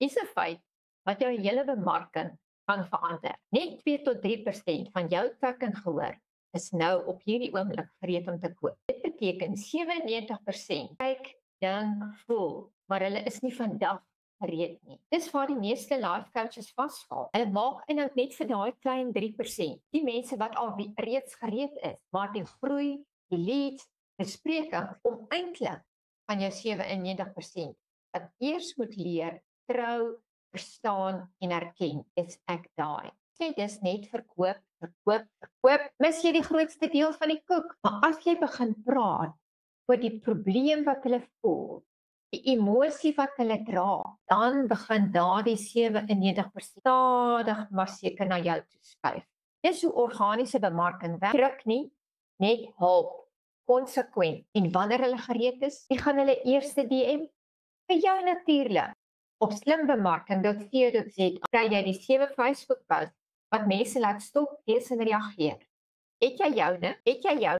Is 'n feit wat jou hele bemarking gaan verander. Net 2 tot 3% van jou kyk en gehoor is nou op hierdie oomblik gereed om te koop. Dit beteken 97% kyk, dink, voel, maar hulle is nie vandag gereed nie. Dis waar die meeste life coaches vasval. Hulle maak eintlik net vir daai klein 3%. Die mense wat al reeds gereed is, maar die groei, die leads, besprekings om eintlik van jou 97% wat eers moet leer, trou, verstaan en erken, is ek daai. Sê dis net verkoop, verkoop, verkoop, mis jy die grootste deel van die koek. Maar as jy begin praat oor die probleem wat hulle voel, die emosie wat hulle dra, dan begin daardie 97% stadig maar seker na jou toe skuif. Dis hoe organiese bemarking werk. Druk nie, net hulp, konsekwent. En wanneer hulle gereed is, wie gaan hulle eerste DM? Vir jou natuurlik. Op slimbemarking.co.za kry jy die 7 Facebook posts wat mense laat stop, lees en reageer. Het jy joune? Het jy jou